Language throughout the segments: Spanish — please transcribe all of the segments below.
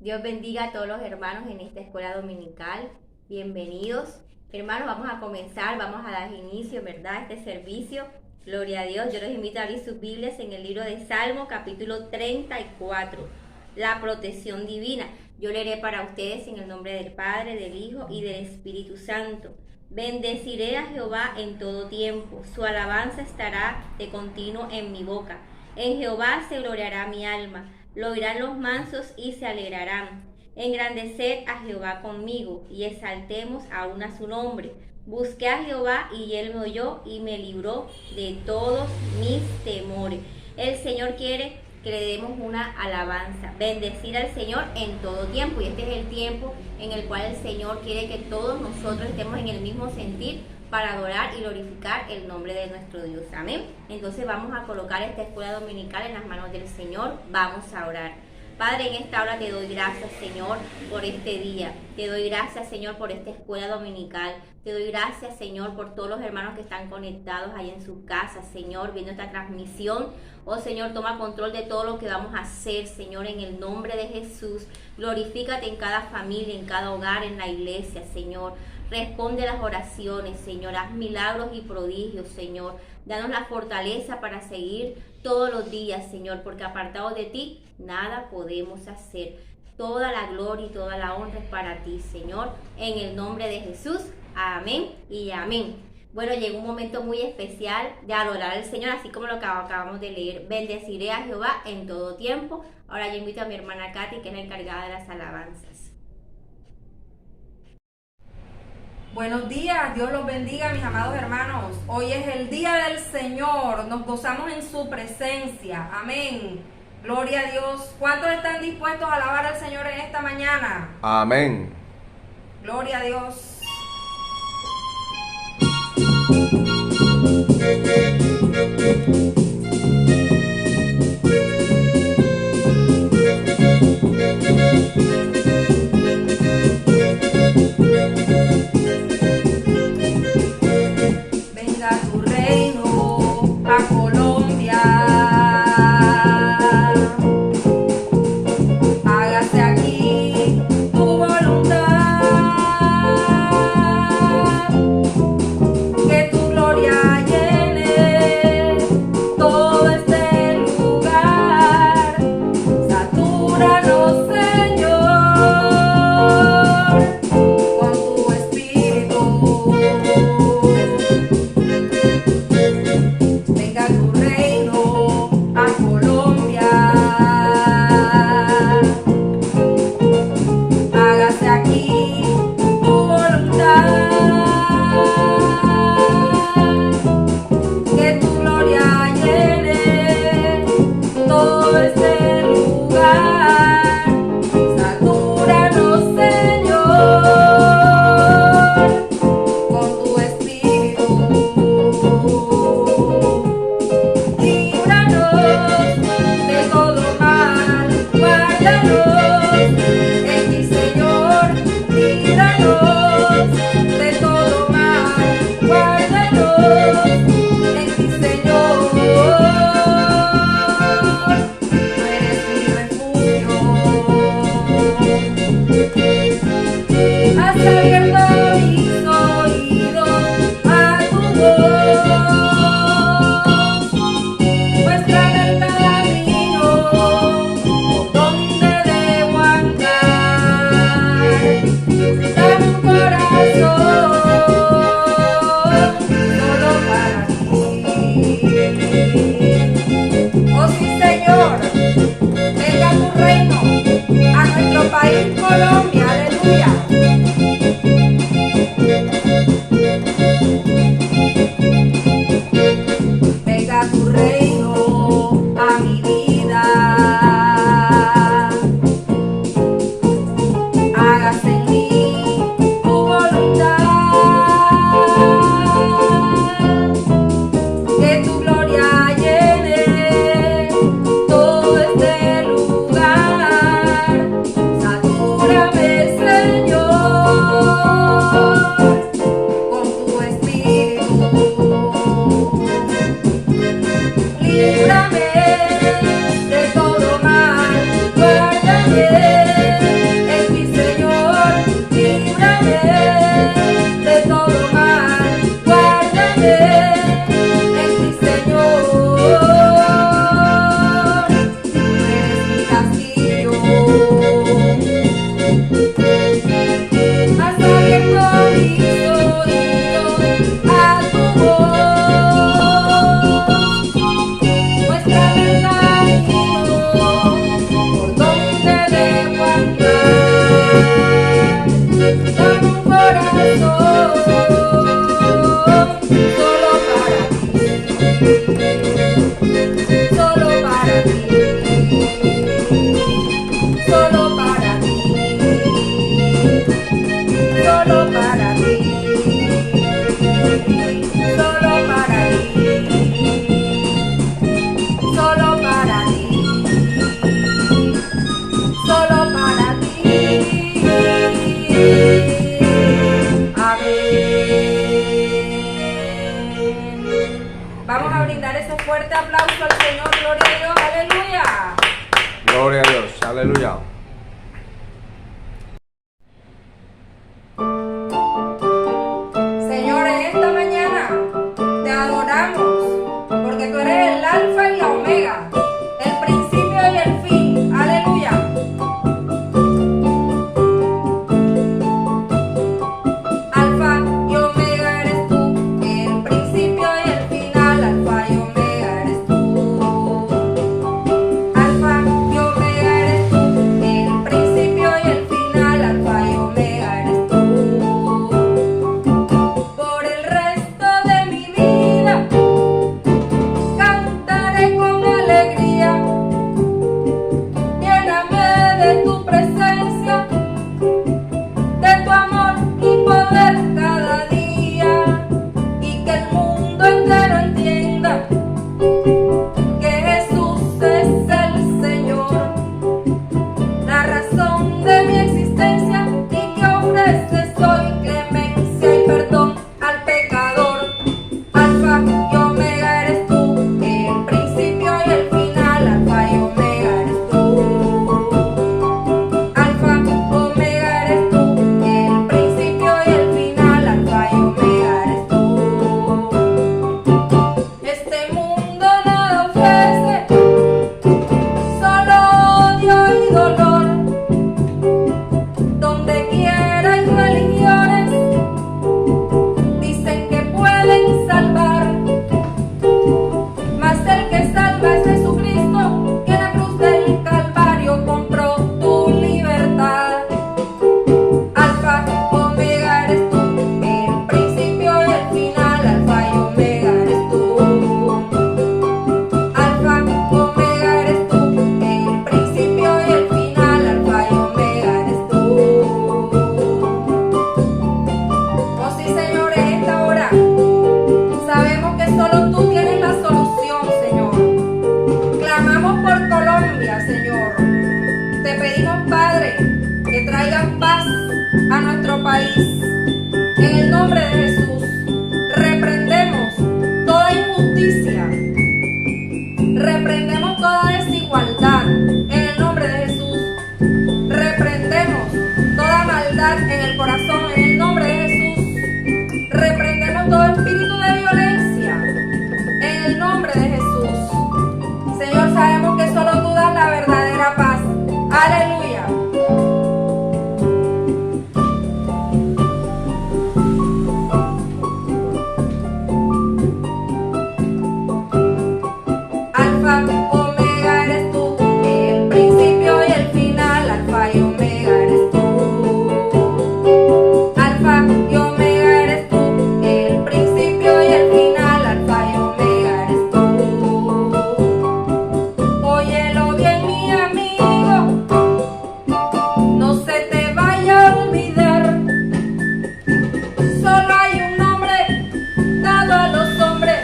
Dios bendiga a todos los hermanos en esta escuela dominical. Bienvenidos. Hermanos, vamos a comenzar, vamos a dar inicio, ¿verdad?, a este servicio. Gloria a Dios. Yo los invito a abrir sus Biblias en el libro de Salmo, capítulo 34. La protección divina. Yo leeré para ustedes en el nombre del Padre, del Hijo y del Espíritu Santo. Bendeciré a Jehová en todo tiempo. Su alabanza estará de continuo en mi boca. En Jehová se gloriará mi alma. Lo oirán los mansos y se alegrarán. Engrandeced a Jehová conmigo y exaltemos aún a su nombre. Busqué a Jehová y él me oyó y me libró de todos mis temores. El Señor quiere que le demos una alabanza, bendecir al Señor en todo tiempo. Y este es el tiempo en el cual el Señor quiere que todos nosotros estemos en el mismo sentir para adorar y glorificar el nombre de nuestro Dios. Amén. Entonces vamos a colocar esta escuela dominical en las manos del Señor. Vamos a orar. Padre, en esta hora te doy gracias, Señor, por este día. Te doy gracias, Señor, por esta escuela dominical. Te doy gracias, Señor, por todos los hermanos que están conectados ahí en sus casas, Señor, viendo esta transmisión. Oh, Señor, toma control de todo lo que vamos a hacer, Señor, en el nombre de Jesús. Glorifícate en cada familia, en cada hogar, en la iglesia, Señor. Responde las oraciones, Señor. Haz milagros y prodigios, Señor. Danos la fortaleza para seguir todos los días, Señor, porque apartados de ti, nada podemos hacer. Toda la gloria y toda la honra es para ti, Señor. En el nombre de Jesús. Amén y amén. Bueno, llegó un momento muy especial de adorar al Señor, así como lo que acabamos de leer. Bendeciré a Jehová en todo tiempo. Ahora yo invito a mi hermana Katy, que es la encargada de las alabanzas. Buenos días, Dios los bendiga, mis amados hermanos. Hoy es el día del Señor, nos gozamos en su presencia. Amén. Gloria a Dios. ¿Cuántos están dispuestos a alabar al Señor en esta mañana? Amén. Gloria a Dios. Venga tu reino a Colombia. Hágase aquí tu voluntad. Que tu gloria llene todo este lugar. Satúranos, Señor, con tu espíritu. Venga tu reino a Colombia. Hágase aquí tu voluntad. Que tu gloria llene todo este lugar. Satúranos, Señor, con tu espíritu. Líbranos de todo mal, guárdanos en ti, Señor. Líbranos de todo mal, guárdanos en ti, Señor. Tú eres mi refugio. Has abierto mis oídos a tu voz. Muéstrame el camino por donde debo andar. Dame un corazón solo para ti. Oh sí, Señor, venga tu reino a nuestro país, Colombia. Aleluya. Venga tu reino a mi vida. Hágase en mí tu voluntad. Que tu gloria llene todo este lugar. Satúrame, líbrame de todo mal, guárdame brindar ese fuerte aplauso al Señor. Gloria a Dios, aleluya. Gloria a Dios, aleluya. Señor, en esta mañana te adoramos porque tú eres el alfa y la omega, el principio y el fin. Aleluya. Alfa y omega eres tú, el principio y el final. Alfa y omega eres tú. Alfa y omega eres tú, el principio y el final. Alfa y omega eres tú. Por el resto de mi vida cantaré con alegría. Lléname de tu presencia, de tu amor y poder cada día, y que el mundo entero entienda que Jesús es el Señor, la razón de mi existencia, y que ofreces hoy clemencia y perdón al pecador. Alfa y omega eres tú, el principio y el final. Alfa y omega eres tú. Alfa, omega eres tú, el principio y el final. Alfa y omega eres tú. Este mundo nada ofrece, solo odio y dolor. Donde quiera hay religiones, dicen que pueden salvar, mas el que salva es Jesucristo, que en la cruz del Calvario compró tu libertad. Alfa, omega eres tú, el principio y el final. Alfa y omega eres tú. Alfa, omega eres tú, el principio y el final. Alfa y omega eres tú. Oh sí, Señor, en esta hora sabemos que solo tú tienes la solución, Señor. Clamamos por Colombia, Señor. Te pedimos, Padre, que traigas paz a nuestro país. En el nombre de Jesús, reprendemos toda injusticia. Reprendemos toda desigualdad. En el nombre de Jesús, reprendemos toda maldad en el corazón. En el nombre de Jesús, reprendemos todo espíritu de violencia. En el nombre de Jesús. Señor, sabemos que solo tú das la verdadera paz. Aleluya. Alfa, omega eres tú, el principio y el final. Alfa y omega eres tú. Alfa y omega eres tú, el principio y el final. Alfa y omega eres tú. Óyelo bien, mi amigo, no se te vaya a olvidar. Solo hay un nombre dado a los hombres,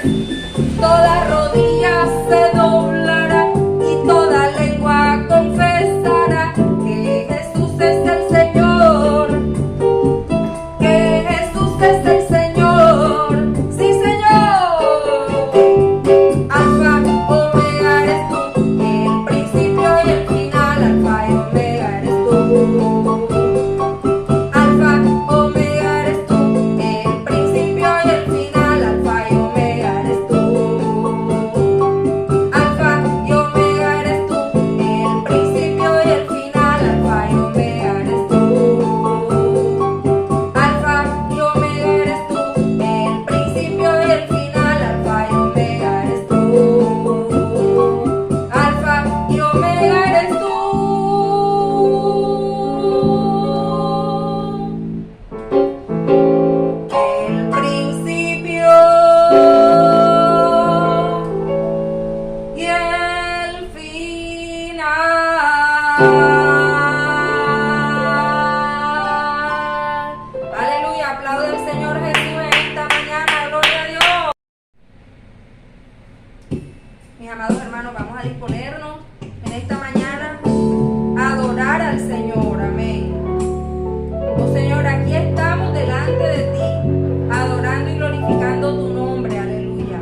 toda rodilla se doblará y toda lengua confesará que Jesús es el Señor, que Jesús es el Señor. Sí, Señor. Alfa, omega eres tú, el principio y el final. Alfa y omega eres tú. Alfa, omega eres tú, el principio y el final. Alfa y omega eres tú. Alfa y omega eres tú, el principio y el final. Alfa y omega eres tú. Alfa y omega eres tú, el principio y el final. Alfa y omega eres tú. Alfa y omega eres tú. El principio y el final. Aleluya, aplaude al Señor Jesús en esta mañana. Gloria a Dios. Mis amados hermanos, vamos a disponernos en esta mañana a adorar al Señor. Amén. Oh Señor, aquí estamos delante de ti, adorando y glorificando tu nombre. Aleluya.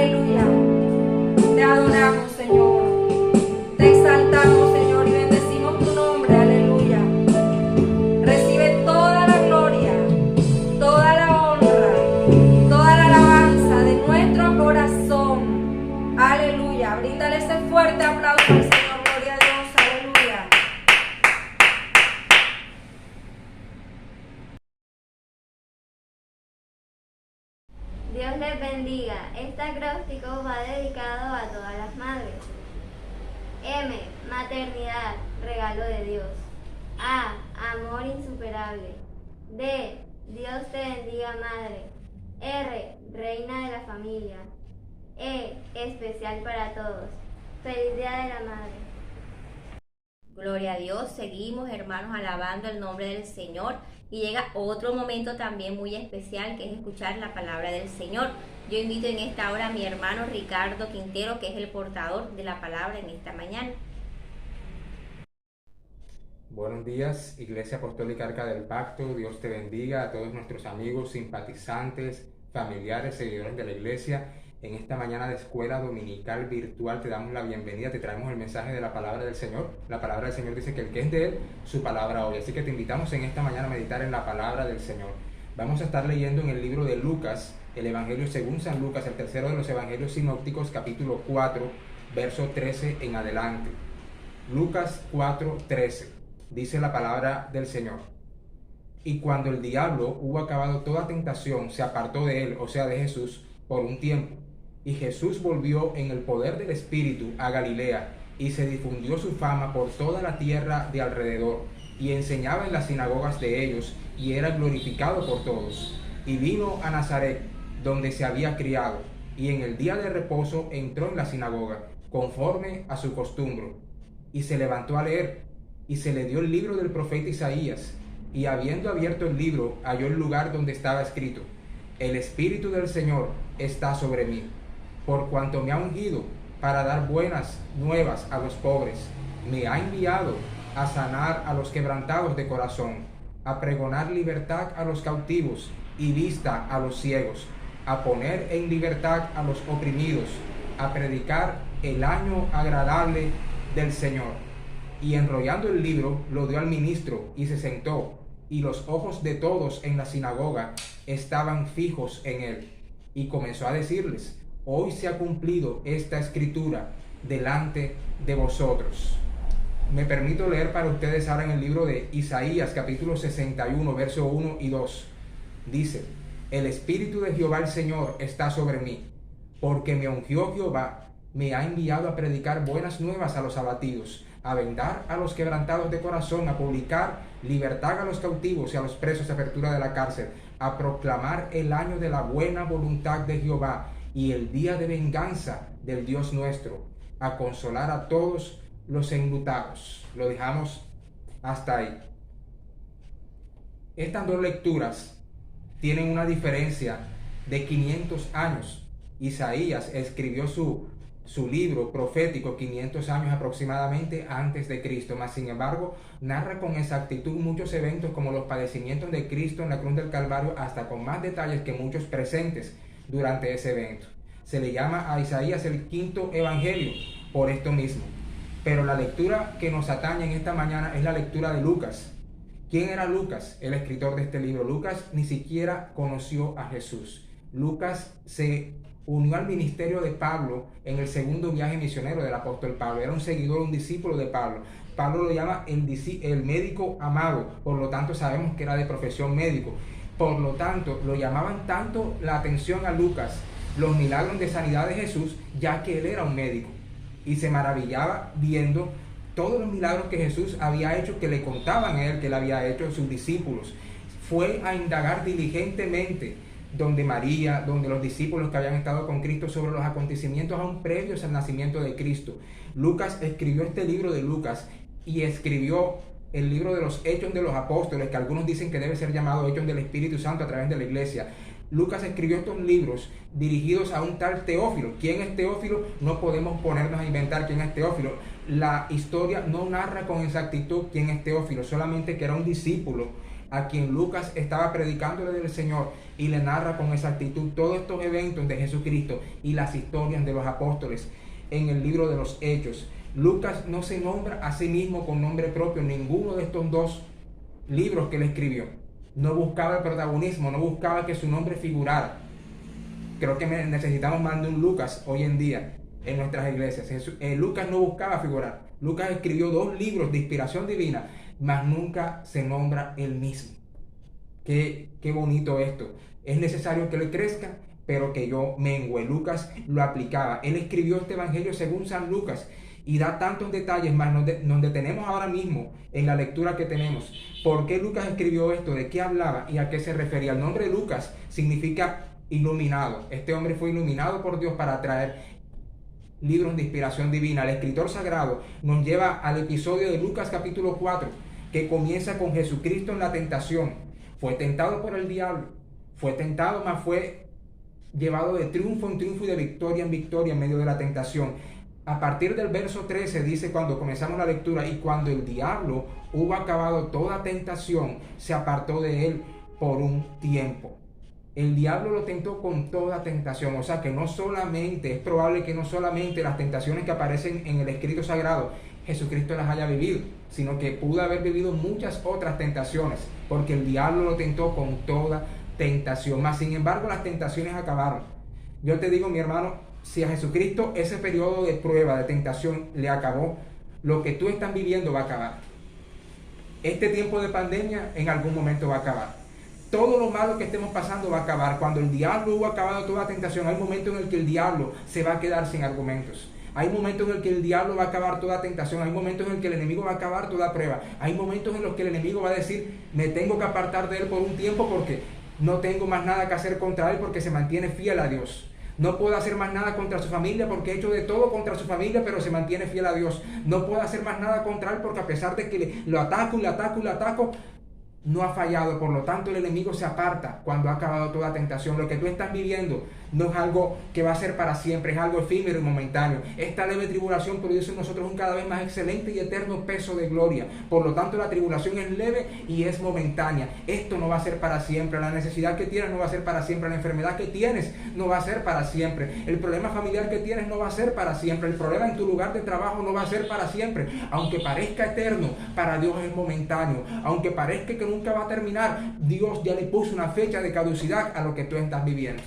Aleluya. Te adoramos, Señor. Te exaltamos, Señor, y bendecimos tu nombre. Aleluya. Recibe toda la gloria, toda la honra, toda la alabanza de nuestro corazón. Aleluya. Bríndale ese fuerte aplauso al Señor. Gloria a Dios. Aleluya. Dios les bendiga. Este acróstico va dedicado a todas las madres. M. Maternidad, regalo de Dios. A. Amor insuperable. D. Dios te bendiga, madre. R. Reina de la familia. E. Especial para todos. Feliz Día de la Madre. Gloria a Dios, seguimos hermanos alabando el nombre del Señor y llega otro momento también muy especial que es escuchar la palabra del Señor. Yo invito en esta hora a mi hermano Ricardo Quintero, que es el portador de la palabra en esta mañana. Buenos días, Iglesia Apostólica Arca del Pacto. Dios te bendiga a todos nuestros amigos, simpatizantes, familiares, seguidores de la Iglesia. En esta mañana de escuela dominical virtual te damos la bienvenida, te traemos el mensaje de la palabra del Señor. La palabra del Señor dice que el que es de Él, su palabra hoy. Así que te invitamos en esta mañana a meditar en la palabra del Señor. Vamos a estar leyendo en el libro de Lucas, el Evangelio según San Lucas, el tercero de los Evangelios sinópticos, capítulo 4, verso 13 en adelante. Lucas 4, 13. Dice la palabra del Señor. Y cuando el diablo hubo acabado toda tentación, se apartó de él, o sea de Jesús, por un tiempo. Y Jesús volvió en el poder del Espíritu a Galilea, y se difundió su fama por toda la tierra de alrededor, y enseñaba en las sinagogas de ellos, y era glorificado por todos. Y vino a Nazaret, donde se había criado, y en el día de reposo entró en la sinagoga, conforme a su costumbre, y se levantó a leer, y se le dio el libro del profeta Isaías, y habiendo abierto el libro, halló el lugar donde estaba escrito: El Espíritu del Señor está sobre mí, por cuanto me ha ungido para dar buenas nuevas a los pobres. Me ha enviado a sanar a los quebrantados de corazón, a pregonar libertad a los cautivos y vista a los ciegos, a poner en libertad a los oprimidos, a predicar el año agradable del Señor. Y enrollando el libro, lo dio al ministro y se sentó, y los ojos de todos en la sinagoga estaban fijos en él. Y comenzó a decirles: Hoy se ha cumplido esta escritura delante de vosotros. Me permito leer para ustedes ahora en el libro de Isaías, capítulo 61, verso 1 y 2. Dice: El Espíritu de Jehová el Señor está sobre mí, porque me ungió Jehová, me ha enviado a predicar buenas nuevas a los abatidos, a vendar a los quebrantados de corazón, a publicar libertad a los cautivos y a los presos, apertura de la cárcel, a proclamar el año de la buena voluntad de Jehová y el día de venganza del Dios nuestro, a consolar a todos los enlutados. Lo dejamos hasta ahí. Estas dos lecturas tienen una diferencia de 500 años. Isaías escribió su libro profético 500 años aproximadamente antes de Cristo, mas sin embargo narra con exactitud muchos eventos como los padecimientos de Cristo en la cruz del Calvario, hasta con más detalles que muchos presentes durante ese evento. Se le llama a Isaías el quinto evangelio por esto mismo. Pero la lectura que nos atañe en esta mañana es la lectura de Lucas. ¿Quién era Lucas, el escritor de este libro? Lucas ni siquiera conoció a Jesús. Lucas se unió al ministerio de Pablo en el segundo viaje misionero del apóstol Pablo. Era un seguidor, un discípulo de Pablo. Pablo lo llama el médico amado, por lo tanto sabemos que era de profesión médico. Por lo tanto, lo llamaban tanto la atención a Lucas los milagros de sanidad de Jesús, ya que él era un médico. Y se maravillaba viendo todos los milagros que Jesús había hecho, que le contaban a él que él había hecho a sus discípulos. Fue a indagar diligentemente donde María, donde los discípulos que habían estado con Cristo, sobre los acontecimientos aún previos al nacimiento de Cristo. Lucas escribió este libro de Lucas y escribió el libro de los Hechos de los Apóstoles, que algunos dicen que debe ser llamado Hechos del Espíritu Santo a través de la iglesia. Lucas escribió estos libros dirigidos a un tal Teófilo. ¿Quién es Teófilo? No podemos ponernos a inventar quién es Teófilo. La historia no narra con exactitud quién es Teófilo, solamente que era un discípulo a quien Lucas estaba predicándole del Señor y le narra con exactitud todos estos eventos de Jesucristo y las historias de los apóstoles en el libro de los Hechos. Lucas no se nombra a sí mismo con nombre propio en ninguno de estos dos libros que él escribió. No buscaba el protagonismo, no buscaba que su nombre figurara. Creo que necesitamos más de un Lucas hoy en día en nuestras iglesias. Lucas no buscaba figurar. Lucas escribió 2 libros de inspiración divina, mas nunca se nombra él mismo. Qué bonito esto. Es necesario que él crezca, pero que yo mengüe. Lucas lo aplicaba. Él escribió este evangelio según San Lucas y da tantos detalles, más nos detenemos ahora mismo en la lectura que tenemos. ¿Por qué Lucas escribió esto? ¿De qué hablaba y a qué se refería? El nombre de Lucas significa iluminado. Este hombre fue iluminado por Dios para traer libros de inspiración divina. El escritor sagrado nos lleva al episodio de Lucas capítulo 4, que comienza con Jesucristo en la tentación. Fue tentado por el diablo, fue tentado, mas fue llevado de triunfo en triunfo y de victoria en victoria en medio de la tentación. A partir del verso 13 dice, cuando comenzamos la lectura, y cuando el diablo hubo acabado toda tentación, se apartó de él por un tiempo. El diablo lo tentó con toda tentación, o sea que no solamente, es probable que no solamente las tentaciones que aparecen en el escrito sagrado Jesucristo las haya vivido, sino que pudo haber vivido muchas otras tentaciones, porque el diablo lo tentó con toda tentación. Mas sin embargo las tentaciones acabaron. Yo te digo, mi hermano, si a Jesucristo ese periodo de prueba, de tentación le acabó, lo que tú estás viviendo va a acabar. Este tiempo de pandemia en algún momento va a acabar. Todo lo malo que estemos pasando va a acabar. Cuando el diablo hubo acabado toda tentación, hay momentos en el que el diablo se va a quedar sin argumentos. Hay momentos en el que el diablo va a acabar toda tentación. Hay momentos en el que el enemigo va a acabar toda prueba. Hay momentos en los que el enemigo va a decir, me tengo que apartar de él por un tiempo porque no tengo más nada que hacer contra él, porque se mantiene fiel a Dios. No puedo hacer más nada contra su familia porque he hecho de todo contra su familia, pero se mantiene fiel a Dios. No puedo hacer más nada contra él porque a pesar de que lo ataco y lo ataco y lo ataco, no ha fallado. Por lo tanto, el enemigo se aparta cuando ha acabado toda tentación. Lo que tú estás viviendo no es algo que va a ser para siempre, es algo efímero y momentáneo. Esta leve tribulación produce en nosotros un cada vez más excelente y eterno peso de gloria. Por lo tanto, la tribulación es leve y es momentánea. Esto no va a ser para siempre. La necesidad que tienes no va a ser para siempre. La enfermedad que tienes no va a ser para siempre. El problema familiar que tienes no va a ser para siempre. El problema en tu lugar de trabajo no va a ser para siempre. Aunque parezca eterno, para Dios es momentáneo. Aunque parezca que nunca va a terminar, Dios ya le puso una fecha de caducidad a lo que tú estás viviendo.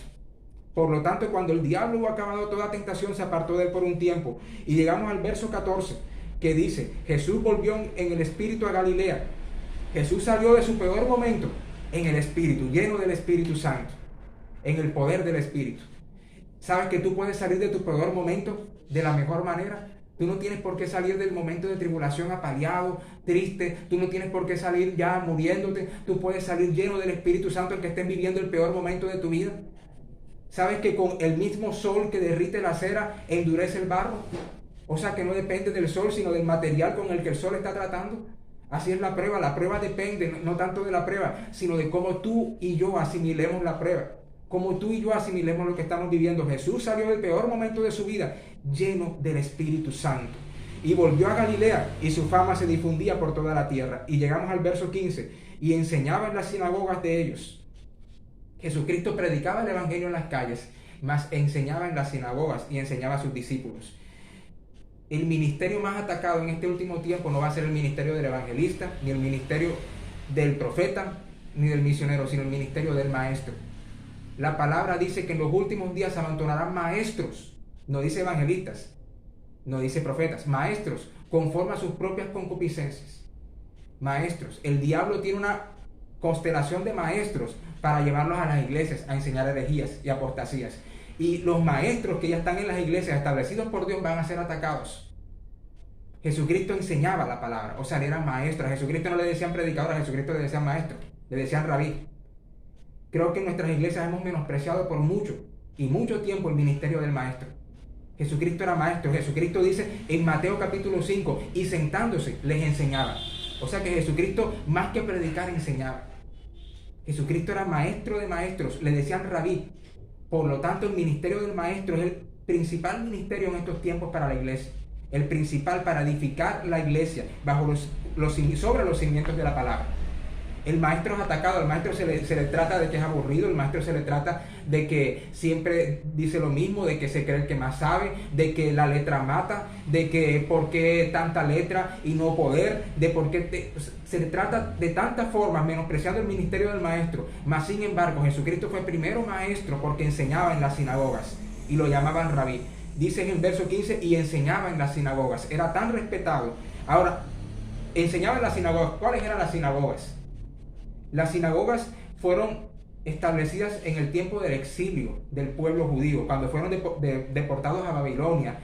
Por lo tanto, cuando el diablo hubo acabado toda tentación, se apartó de él por un tiempo. Y llegamos al verso 14, que dice, Jesús volvió en el espíritu a Galilea. Jesús salió de su peor momento en el espíritu, lleno del Espíritu Santo, en el poder del Espíritu. ¿Sabes que tú puedes salir de tu peor momento de la mejor manera? Tú no tienes por qué salir del momento de tribulación apaleado, triste. Tú no tienes por qué salir ya muriéndote. Tú puedes salir lleno del Espíritu Santo en que estés viviendo el peor momento de tu vida. ¿Sabes que con el mismo sol que derrite la cera endurece el barro? O sea que no depende del sol, sino del material con el que el sol está tratando. Así es la prueba. La prueba depende no tanto de la prueba, sino de cómo tú y yo asimilemos la prueba. Cómo tú y yo asimilemos lo que estamos viviendo. Jesús salió del peor momento de su vida lleno del Espíritu Santo y volvió a Galilea, y su fama se difundía por toda la tierra. Y llegamos al verso 15, y enseñaba en las sinagogas de ellos. Jesucristo predicaba el evangelio en las calles, mas enseñaba en las sinagogas y enseñaba a sus discípulos. El ministerio más atacado en este último tiempo no va a ser el ministerio del evangelista, ni el ministerio del profeta, ni del misionero, sino el ministerio del maestro. La palabra dice que en los últimos días se abandonarán maestros, no dice evangelistas, no dice profetas, maestros, conforme a sus propias concupiscencias. Maestros. El diablo tiene una constelación de maestros para llevarlos a las iglesias a enseñar herejías y apostasías. Y los maestros que ya están en las iglesias establecidos por Dios van a ser atacados. Jesucristo enseñaba la palabra, o sea, eran maestros. A Jesucristo no le decían predicador, a Jesucristo le decían maestro, le decían rabí. Creo que en nuestras iglesias hemos menospreciado por mucho y mucho tiempo el ministerio del maestro. Jesucristo era maestro. Jesucristo dice en Mateo capítulo 5, y sentándose les enseñaba. O sea que Jesucristo, más que predicar, enseñaba. Jesucristo era maestro de maestros, le decían rabí. Por lo tanto, el ministerio del maestro es el principal ministerio en estos tiempos para la iglesia. El principal para edificar la iglesia sobre los cimientos de la palabra. El maestro es atacado, al maestro se le trata de que es aburrido, el maestro se le trata de que siempre dice lo mismo, de que se cree el que más sabe, de que la letra mata, de que por qué tanta letra y no poder, de por qué se le trata de tantas formas, menospreciando el ministerio del maestro. Mas sin embargo, Jesucristo fue primero maestro porque enseñaba en las sinagogas y lo llamaban rabí. Dice en el verso 15, y enseñaba en las sinagogas, era tan respetado. Ahora, enseñaba en las sinagogas. ¿Cuáles eran las sinagogas? Las sinagogas fueron establecidas en el tiempo del exilio del pueblo judío, cuando fueron deportados a Babilonia.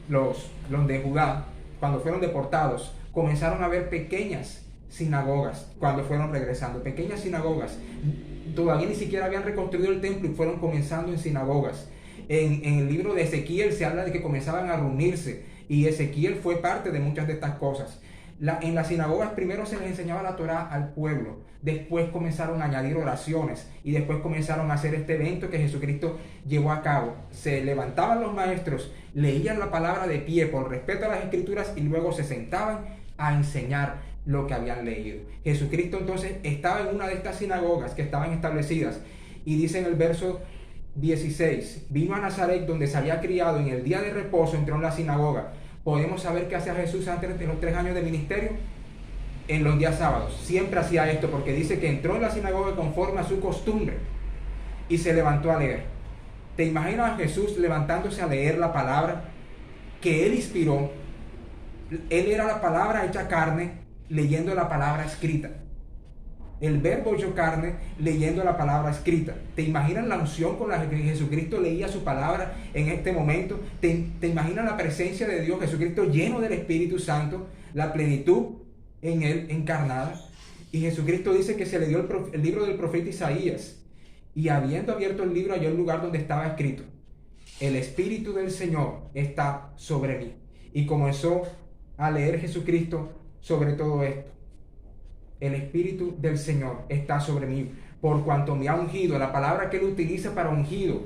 Los de Judá, cuando fueron deportados, comenzaron a ver pequeñas sinagogas cuando fueron regresando, pequeñas sinagogas. Todavía ni siquiera habían reconstruido el templo y fueron comenzando en sinagogas. En el libro de Ezequiel se habla de que comenzaban a reunirse, y Ezequiel fue parte de muchas de estas cosas. En las sinagogas primero se les enseñaba la Torá al pueblo, después comenzaron a añadir oraciones y después comenzaron a hacer este evento que Jesucristo llevó a cabo. Se levantaban los maestros, leían la palabra de pie por respeto a las escrituras y luego se sentaban a enseñar lo que habían leído. Jesucristo entonces estaba en una de estas sinagogas que estaban establecidas y dice en el verso 16, vino a Nazaret donde se había criado, en el día de reposo entró en la sinagoga. Podemos saber qué hacía Jesús antes de los 3 años de ministerio. En los días sábados siempre hacía esto, porque dice que entró en la sinagoga conforme a su costumbre y se levantó a leer. ¿Te imaginas a Jesús levantándose a leer la palabra que él inspiró? Él era la palabra hecha carne, leyendo la palabra escrita. El verbo hecho carne, leyendo la palabra escrita. ¿Te imaginas la unción con la que Jesucristo leía su palabra en este momento? ¿Te imaginas la presencia de Dios, Jesucristo lleno del Espíritu Santo, la plenitud en él encarnada? Y Jesucristo dice que se le dio el libro del profeta Isaías, y habiendo abierto el libro halló el lugar donde estaba escrito: el Espíritu del Señor está sobre mí. Y comenzó a leer Jesucristo sobre todo esto. El Espíritu del Señor está sobre mí, por cuanto me ha ungido. La palabra que él utiliza para ungido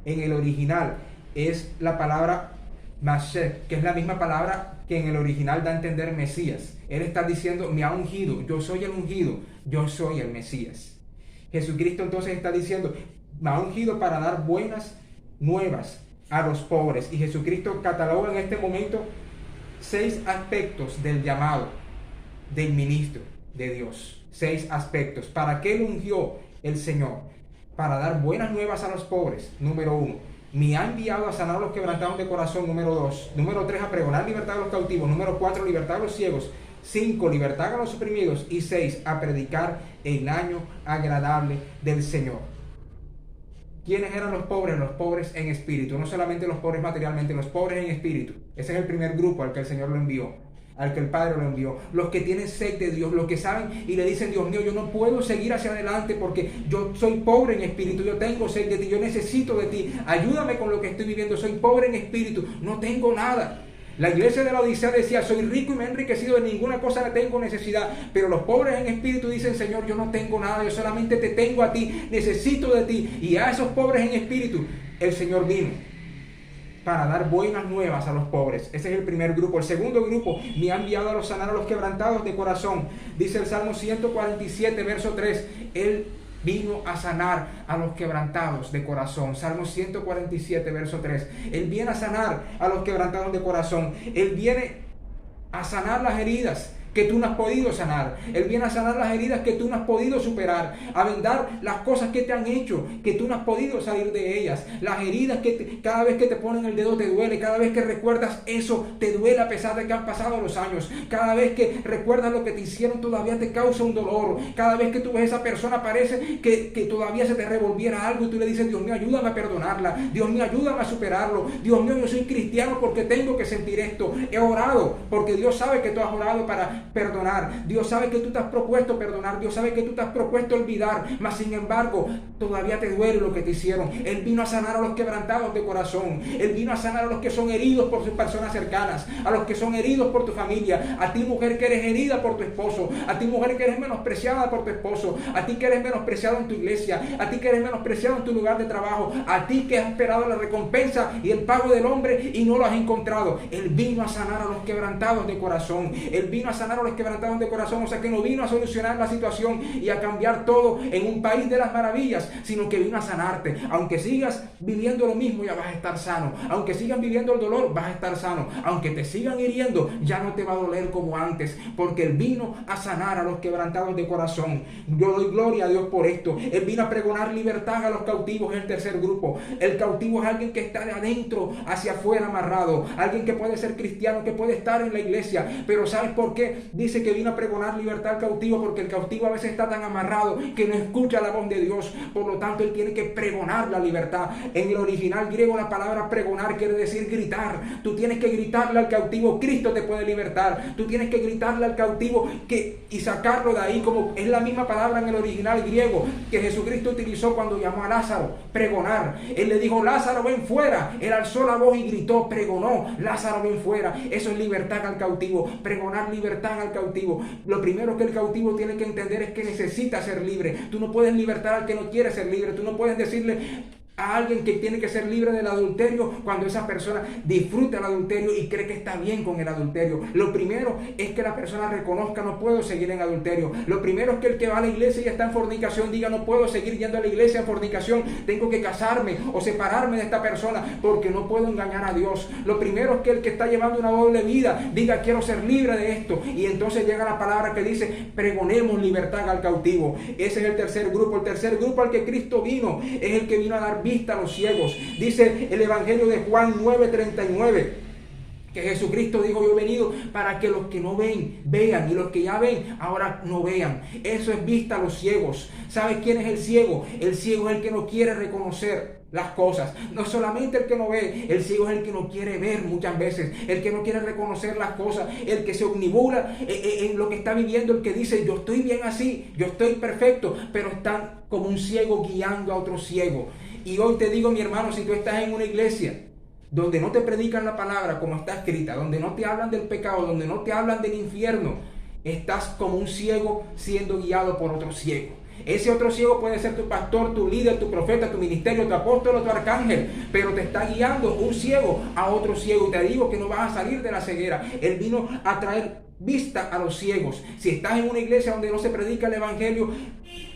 en el original es la palabra Mashiach, que es la misma palabra que en el original da a entender Mesías. Él está diciendo, me ha ungido, yo soy el ungido, yo soy el Mesías. Jesucristo entonces está diciendo, me ha ungido para dar buenas nuevas a los pobres. Y Jesucristo cataloga en este momento 6 aspectos del llamado del ministro de Dios. 6 aspectos. ¿Para qué lo ungió el Señor? Para dar buenas nuevas a los pobres. Número 1. Me ha enviado a sanar a los quebrantados de corazón. Número 2. Número 3. A pregonar libertad a los cautivos. Número 4. Libertad a los ciegos. 5. Libertad a los oprimidos. Y 6. A predicar el año agradable del Señor. ¿Quiénes eran los pobres? Los pobres en espíritu. No solamente los pobres materialmente, los pobres en espíritu. Ese es el primer grupo al que el Señor lo envió, al que el Padre lo envió. Los que tienen sed de Dios, los que saben y le dicen, Dios mío, yo no puedo seguir hacia adelante porque yo soy pobre en espíritu, yo tengo sed de ti, yo necesito de ti, ayúdame con lo que estoy viviendo, soy pobre en espíritu, no tengo nada. La iglesia de la Odisea decía, soy rico y me he enriquecido, de ninguna cosa no tengo necesidad. Pero los pobres en espíritu dicen, Señor, yo no tengo nada, yo solamente te tengo a ti, necesito de ti. Y a esos pobres en espíritu el Señor vino para dar buenas nuevas a los pobres. Ese es el primer grupo. El segundo grupo, me ha enviado a los sanar a los quebrantados de corazón. Dice el Salmo 147, verso 3, Él vino a sanar a los quebrantados de corazón. Salmo 147, verso 3. Él viene a sanar a los quebrantados de corazón. Él viene a sanar las heridas que tú no has podido sanar. Él viene a sanar las heridas que tú no has podido superar, a vendar las cosas que te han hecho, que tú no has podido salir de ellas, las heridas que cada vez que te ponen el dedo te duele, cada vez que recuerdas eso te duele a pesar de que han pasado los años, cada vez que recuerdas lo que te hicieron todavía te causa un dolor, cada vez que tú ves a esa persona parece que todavía se te revolviera algo y tú le dices, Dios mío, ayúdame a perdonarla, Dios mío, ayúdame a superarlo, Dios mío, yo soy cristiano porque tengo que sentir esto, he orado porque Dios sabe que tú has orado para perdonar, Dios sabe que tú te has propuesto perdonar, Dios sabe que tú te has propuesto olvidar, mas sin embargo todavía te duele lo que te hicieron. Él vino a sanar a los quebrantados de corazón, Él vino a sanar a los que son heridos por sus personas cercanas, a los que son heridos por tu familia, a ti mujer que eres herida por tu esposo, a ti mujer que eres menospreciada por tu esposo, a ti que eres menospreciado en tu iglesia, a ti que eres menospreciado en tu lugar de trabajo, a ti que has esperado la recompensa y el pago del hombre y no lo has encontrado. Él vino a sanar a los quebrantados de corazón, Él vino a sanar sanar a los quebrantados de corazón. O sea que no vino a solucionar la situación y a cambiar todo en un país de las maravillas, sino que vino a sanarte. Aunque sigas viviendo lo mismo, ya vas a estar sano. Aunque sigas viviendo el dolor, vas a estar sano. Aunque te sigan hiriendo, ya no te va a doler como antes, porque Él vino a sanar a los quebrantados de corazón. Yo doy gloria a Dios por esto. Él vino a pregonar libertad a los cautivos, el tercer grupo. El cautivo es alguien que está de adentro hacia afuera amarrado, alguien que puede ser cristiano, que puede estar en la iglesia, pero ¿sabes por qué? Dice que vino a pregonar libertad al cautivo, porque el cautivo a veces está tan amarrado que no escucha la voz de Dios. Por lo tanto, él tiene que pregonar la libertad. En el original griego, la palabra pregonar quiere decir gritar. Tú tienes que gritarle al cautivo: Cristo te puede libertar. Tú tienes que gritarle al cautivo y sacarlo de ahí, como es la misma palabra en el original griego que Jesucristo utilizó cuando llamó a Lázaro. Pregonar. Él le dijo: Lázaro, ven fuera. Él alzó la voz y gritó, pregonó: Lázaro, ven fuera. Eso es libertad al cautivo. Pregonar libertad al cautivo. Lo primero que el cautivo tiene que entender es que necesita ser libre. Tú no puedes libertar al que no quiere ser libre. Tú no puedes decirle a alguien que tiene que ser libre del adulterio cuando esa persona disfruta el adulterio y cree que está bien con el adulterio. Lo primero es que la persona reconozca: no puedo seguir en adulterio. Lo primero es que el que va a la iglesia y está en fornicación diga: no puedo seguir yendo a la iglesia en fornicación, tengo que casarme o separarme de esta persona porque no puedo engañar a Dios. Lo primero es que el que está llevando una doble vida diga: quiero ser libre de esto. Y entonces llega la palabra que dice: pregonemos libertad al cautivo. Ese es el tercer grupo. El tercer grupo al que Cristo vino es el que vino a dar vista a los ciegos. Dice el Evangelio de Juan 9:39 que Jesucristo dijo: yo he venido para que los que no ven, vean, y los que ya ven, ahora no vean. Eso es vista a los ciegos. ¿Sabes quién es el ciego? El ciego es el que no quiere reconocer las cosas. No solamente el que no ve, el ciego es el que no quiere ver muchas veces, el que no quiere reconocer las cosas, el que se omnibula en lo que está viviendo, el que dice: yo estoy bien así, yo estoy perfecto, pero están como un ciego guiando a otro ciego. Y hoy te digo, mi hermano, si tú estás en una iglesia donde no te predican la palabra como está escrita, donde no te hablan del pecado, donde no te hablan del infierno, estás como un ciego siendo guiado por otro ciego. Ese otro ciego puede ser tu pastor, tu líder, tu profeta, tu ministerio, tu apóstol o tu arcángel, pero te está guiando un ciego a otro ciego. Y te digo que no vas a salir de la ceguera. Él vino a traer vista a los ciegos. Si estás en una iglesia donde no se predica el evangelio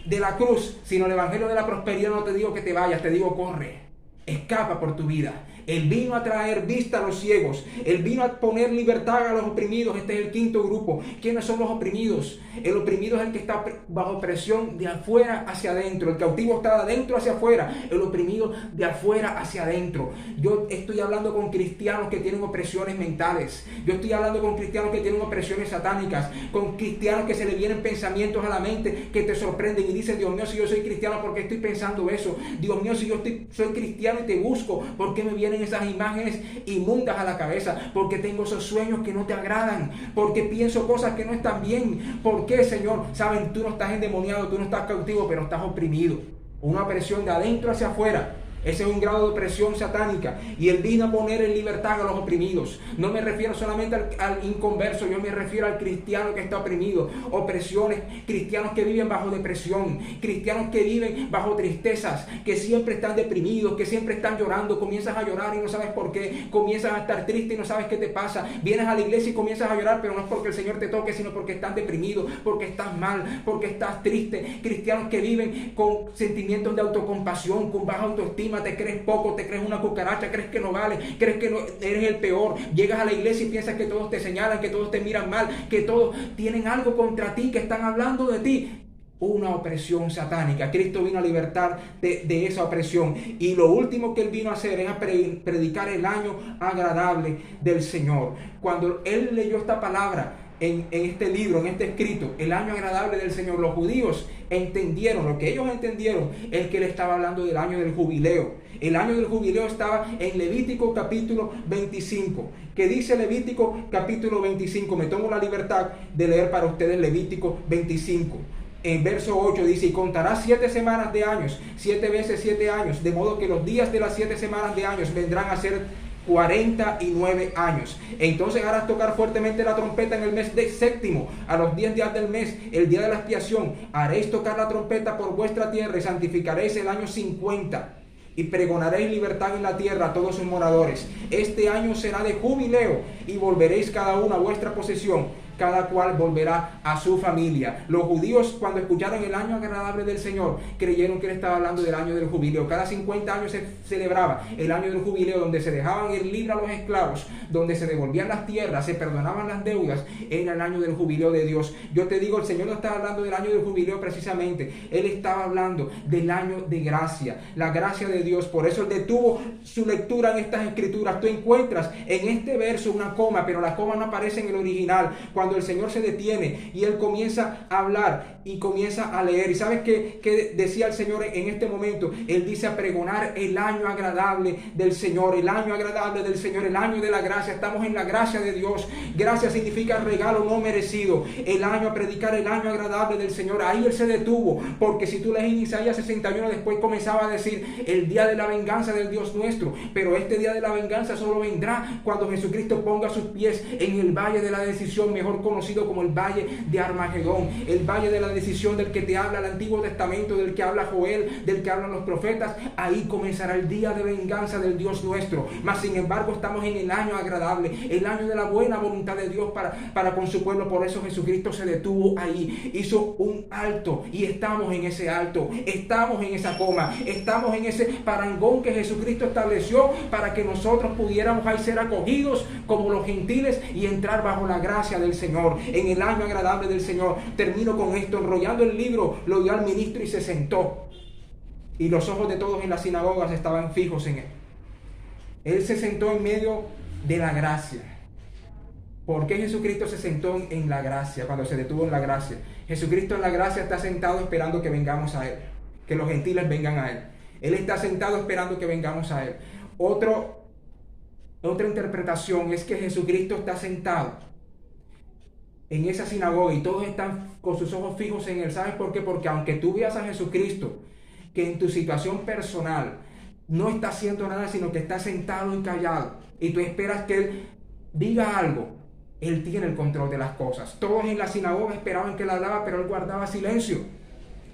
de la cruz, sino el evangelio de la prosperidad, no te digo que te vayas, te digo: corre, escapa por tu vida. Él vino a traer vista a los ciegos. Él vino a poner libertad a los oprimidos. Este es el quinto grupo. ¿Quiénes son los oprimidos? El oprimido es el que está bajo presión de afuera hacia adentro. El cautivo está de adentro hacia afuera. El oprimido de afuera hacia adentro. Yo estoy hablando con cristianos que tienen opresiones mentales. Yo estoy hablando con cristianos que tienen opresiones satánicas. Con cristianos que se le vienen pensamientos a la mente que te sorprenden y dicen: Dios mío, si yo soy cristiano, ¿por qué estoy pensando eso? Dios mío, si yo soy cristiano y te busco, ¿por qué me vienen esas imágenes inmundas a la cabeza? Porque tengo esos sueños que no te agradan, porque pienso cosas que no están bien. ¿Por qué, Señor? Saben, tú no estás endemoniado, tú no estás cautivo, pero estás oprimido. Una opresión de adentro hacia afuera. Ese es un grado de opresión satánica. Y Él vino a poner en libertad a los oprimidos. No me refiero solamente al inconverso, yo me refiero al cristiano que está oprimido. Opresiones, cristianos que viven bajo depresión, cristianos que viven bajo tristezas, que siempre están deprimidos, que siempre están llorando. Comienzas a llorar y no sabes por qué. Comienzas a estar triste y no sabes qué te pasa. Vienes a la iglesia y comienzas a llorar, pero no es porque el Señor te toque, sino porque estás deprimido, porque estás mal, porque estás triste. Cristianos que viven con sentimientos de autocompasión, con baja autoestima. Te crees poco, te crees una cucaracha, crees que no vales, crees que no, eres el peor. Llegas a la iglesia y piensas que todos te señalan, que todos te miran mal, que todos tienen algo contra ti, que están hablando de ti. Una opresión satánica. Cristo vino a libertar de esa opresión. Y lo último que Él vino a hacer es a predicar el año agradable del Señor. Cuando Él leyó esta palabra en este libro, en este escrito, el año agradable del Señor, los judíos entendieron, lo que ellos entendieron es que Él estaba hablando del año del jubileo. El año del jubileo estaba en Levítico capítulo 25. ¿Qué dice Levítico capítulo 25? Me tomo la libertad de leer para ustedes Levítico 25. En verso 8 dice: y contarás 7 semanas de años, 7 veces 7 años, de modo que los días de las 7 semanas de años vendrán a ser 49 años. Entonces harás tocar fuertemente la trompeta en el mes séptimo, a los 10 días del mes, el día de la expiación. Haréis tocar la trompeta por vuestra tierra y santificaréis el año 50. Y pregonaréis libertad en la tierra a todos sus moradores. Este año será de jubileo y volveréis cada uno a vuestra posesión. cada cual volverá a su familia. Los judíos, cuando escucharon el año agradable del Señor, creyeron que él estaba hablando del año del jubileo. Cada 50 años se celebraba el año del jubileo, donde se dejaban ir libre a los esclavos, donde se devolvían las tierras, se perdonaban las deudas. Era el año del jubileo de Dios. Yo te digo, el Señor no estaba hablando del año del jubileo precisamente, él estaba hablando del año de gracia, la gracia de Dios. Por eso él detuvo su lectura en estas escrituras. Tú encuentras en este verso una coma, pero la coma no aparece en el original. Cuando el Señor se detiene y él comienza a hablar y comienza a leer, y ¿sabes qué decía el Señor en este momento? Él dice a pregonar el año agradable del Señor, el año agradable del Señor, el año de la gracia. Estamos en la gracia de Dios. Gracia significa regalo no merecido. El año, a predicar el año agradable del Señor. Ahí él se detuvo, porque si tú lees en Isaías 61, después comenzaba a decir el día de la venganza del Dios nuestro. Pero este día de la venganza solo vendrá cuando Jesucristo ponga sus pies en el valle de la decisión, mejor conocido como el valle de Armagedón, el valle de la decisión del que te habla el Antiguo Testamento, del que habla Joel, del que hablan los profetas. Ahí comenzará el día de venganza del Dios nuestro. Mas sin embargo estamos en el año agradable, el año de la buena voluntad de Dios para con su pueblo. Por eso Jesucristo se detuvo ahí, hizo un alto, y estamos en ese alto, estamos en esa coma, estamos en ese parangón que Jesucristo estableció para que nosotros pudiéramos ahí ser acogidos como los gentiles y entrar bajo la gracia del Señor, en el año agradable del Señor. Termino con esto. Enrollando el libro, lo dio al ministro y se sentó, y los ojos de todos en las sinagogas estaban fijos en él. Él se sentó en medio de la gracia. ¿Por qué Jesucristo se sentó en la gracia? Cuando se detuvo en la gracia, Jesucristo en la gracia está sentado esperando que vengamos a él, que los gentiles vengan a él. Él está sentado esperando que vengamos a él. Otra interpretación es que Jesucristo está sentado en esa sinagoga y todos están con sus ojos fijos en él. ¿Sabes por qué? Porque aunque tú veas a Jesucristo que en tu situación personal no está haciendo nada, sino que está sentado y callado, y tú esperas que él diga algo, él tiene el control de las cosas. Todos en la sinagoga esperaban que él hablara, pero él guardaba silencio.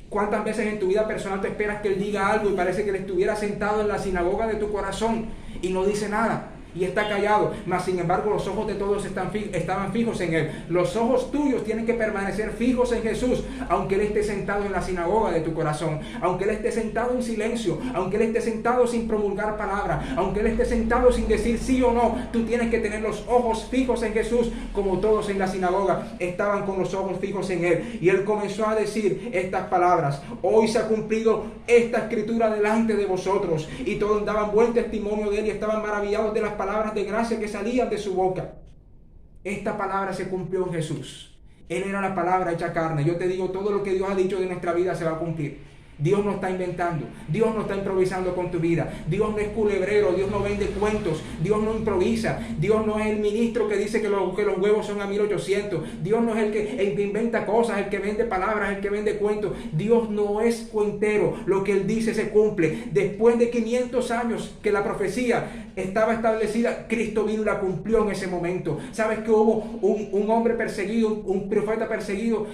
¿Cuántas veces en tu vida personal te esperas que él diga algo y parece que él estuviera sentado en la sinagoga de tu corazón y no dice nada y está callado? Mas sin embargo los ojos de todos estaban fijos en él. Los ojos tuyos tienen que permanecer fijos en Jesús, aunque él esté sentado en la sinagoga de tu corazón, aunque él esté sentado en silencio, aunque él esté sentado sin promulgar palabra, aunque él esté sentado sin decir sí o no. Tú tienes que tener los ojos fijos en Jesús, como todos en la sinagoga estaban con los ojos fijos en él. Y él comenzó a decir estas palabras: hoy se ha cumplido esta escritura delante de vosotros. Y todos daban buen testimonio de él y estaban maravillados de las palabras de gracia que salían de su boca. Esta palabra se cumplió en Jesús. Él era la palabra hecha carne. Yo te digo, todo lo que Dios ha dicho de nuestra vida se va a cumplir. Dios no está inventando, Dios no está improvisando con tu vida. Dios no es culebrero, Dios no vende cuentos, Dios no improvisa. Dios no es el ministro que dice que los huevos son a 1800. Dios no es el que inventa cosas, el que vende palabras, el que vende cuentos. Dios no es cuentero. Lo que Él dice se cumple. Después de 500 años que la profecía estaba establecida, Cristo vino y la cumplió en ese momento. ¿Sabes que hubo un hombre perseguido, un profeta perseguido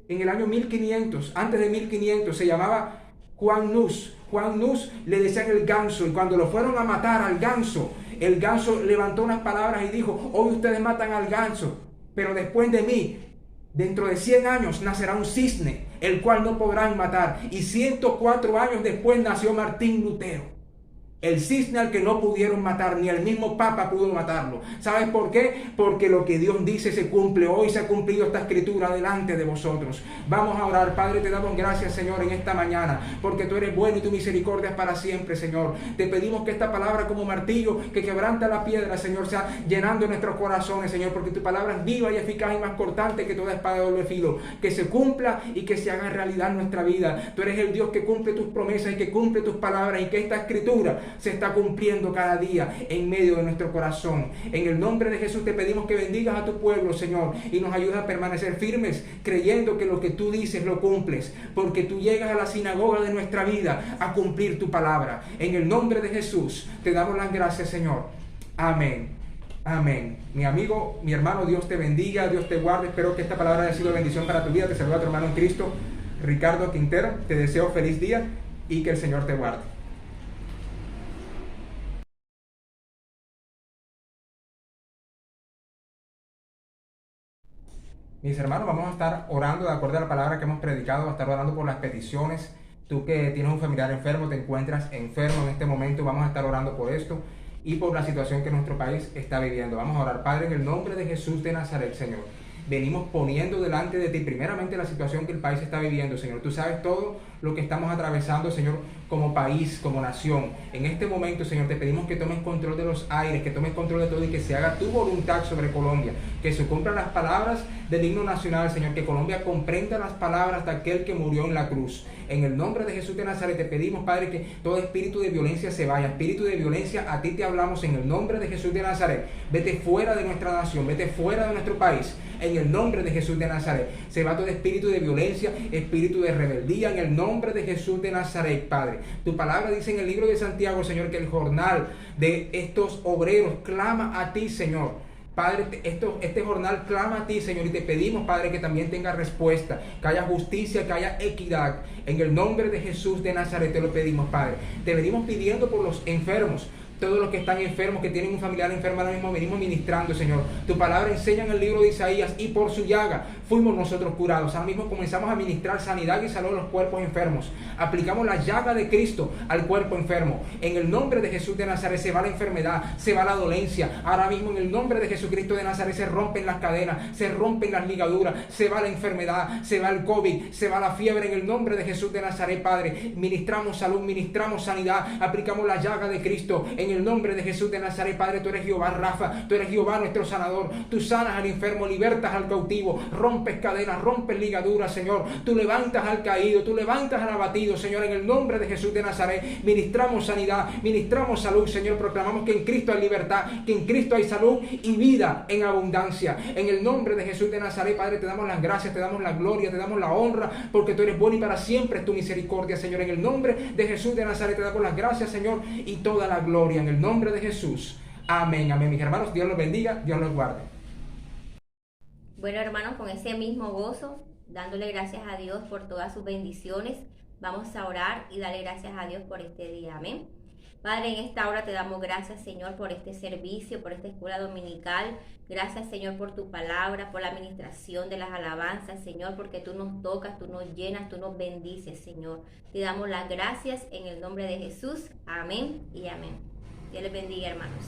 en el año 1500, antes de 1500, se llamaba Juan Nus? Juan Nus le decían el ganso, y cuando lo fueron a matar al ganso, el ganso levantó unas palabras y dijo: hoy ustedes matan al ganso, pero después de mí, dentro de 100 años, nacerá un cisne, el cual no podrán matar. Y 104 años después nació Martín Lutero, el cisne al que no pudieron matar, ni el mismo Papa pudo matarlo. ¿Sabes por qué? Porque lo que Dios dice se cumple. Hoy se ha cumplido esta escritura delante de vosotros. Vamos a orar. Padre, te damos gracias, Señor, en esta mañana, porque tú eres bueno y tu misericordia es para siempre, Señor. Te pedimos que esta palabra, como martillo que quebranta la piedra, Señor, sea llenando nuestros corazones, Señor, porque tu palabra es viva y eficaz y más cortante que toda espada de doble filo. Que se cumpla y que se haga realidad en nuestra vida. Tú eres el Dios que cumple tus promesas y que cumple tus palabras, y que esta escritura se está cumpliendo cada día en medio de nuestro corazón. En el nombre de Jesús te pedimos que bendigas a tu pueblo, Señor, y nos ayudes a permanecer firmes, creyendo que lo que tú dices lo cumples, porque tú llegas a la sinagoga de nuestra vida a cumplir tu palabra. En el nombre de Jesús te damos las gracias, Señor. Amén. Amén. Mi amigo, mi hermano, Dios te bendiga, Dios te guarde. Espero que esta palabra haya sido de bendición para tu vida. Te saluda tu hermano en Cristo, Ricardo Quintero. Te deseo feliz día y que el Señor te guarde. Mis hermanos, vamos a estar orando de acuerdo a la palabra que hemos predicado, vamos a estar orando por las peticiones. Tú que tienes un familiar enfermo, te encuentras enfermo en este momento, vamos a estar orando por esto y por la situación que nuestro país está viviendo. Vamos a orar. Padre, en el nombre de Jesús de Nazaret, Señor, venimos poniendo delante de ti primeramente la situación que el país está viviendo, Señor. Tú sabes todo lo que estamos atravesando, Señor, como país, como nación. En este momento, Señor, te pedimos que tomes control de los aires, que tomes control de todo y que se haga tu voluntad sobre Colombia, que se cumplan las palabras del himno nacional, Señor, que Colombia comprenda las palabras de aquel que murió en la cruz. En el nombre de Jesús de Nazaret te pedimos, Padre, que todo espíritu de violencia se vaya. Espíritu de violencia, a ti te hablamos en el nombre de Jesús de Nazaret. Vete fuera de nuestra nación, vete fuera de nuestro país. En el nombre de Jesús de Nazaret se va todo espíritu de violencia, espíritu de rebeldía, en el nombre de Jesús de Nazaret, Padre. Tu palabra dice en el libro de Santiago, Señor, que el jornal de estos obreros clama a ti, Señor. Padre, este jornal clama a ti, Señor, y te pedimos, Padre, que también tenga respuesta, que haya justicia, que haya equidad. En el nombre de Jesús de Nazaret te lo pedimos, Padre. Te venimos pidiendo por los enfermos. Todos los que están enfermos, que tienen un familiar enfermo ahora mismo, venimos ministrando, Señor. Tu palabra enseña en el libro de Isaías, y por su llaga fuimos nosotros curados. Ahora mismo comenzamos a ministrar sanidad y salud a los cuerpos enfermos. Aplicamos la llaga de Cristo al cuerpo enfermo. En el nombre de Jesús de Nazaret se va la enfermedad, se va la dolencia. Ahora mismo en el nombre de Jesucristo de Nazaret se rompen las cadenas, se rompen las ligaduras, se va la enfermedad, se va el COVID, se va la fiebre. En el nombre de Jesús de Nazaret, Padre, ministramos salud, ministramos sanidad, aplicamos la llaga de Cristo. En el nombre de Jesús de Nazaret, Padre, tú eres Jehová Rafa, tú eres Jehová nuestro sanador. Tú sanas al enfermo, libertas al cautivo, rompes cadenas, rompes ligaduras, Señor. Tú levantas al caído, tú levantas al abatido, Señor. En el nombre de Jesús de Nazaret ministramos sanidad, ministramos salud, Señor. Proclamamos que en Cristo hay libertad, que en Cristo hay salud y vida en abundancia. En el nombre de Jesús de Nazaret, Padre, te damos las gracias, te damos la gloria, te damos la honra, porque tú eres bueno y para siempre es tu misericordia, Señor. En el nombre de Jesús de Nazaret te damos las gracias, Señor, y toda la gloria. En el nombre de Jesús. Amén, amén. Mis hermanos, Dios los bendiga, Dios los guarde. Bueno, hermanos, con ese mismo gozo, dándole gracias a Dios por todas sus bendiciones, vamos a orar y darle gracias a Dios por este día. Amén. Padre, en esta hora te damos gracias, Señor, por este servicio, por esta escuela dominical. Gracias, Señor, por tu palabra, por la administración de las alabanzas, Señor, porque tú nos tocas, tú nos llenas, tú nos bendices, Señor. Te damos las gracias en el nombre de Jesús. Amén y amén. Dios les bendiga, hermanos.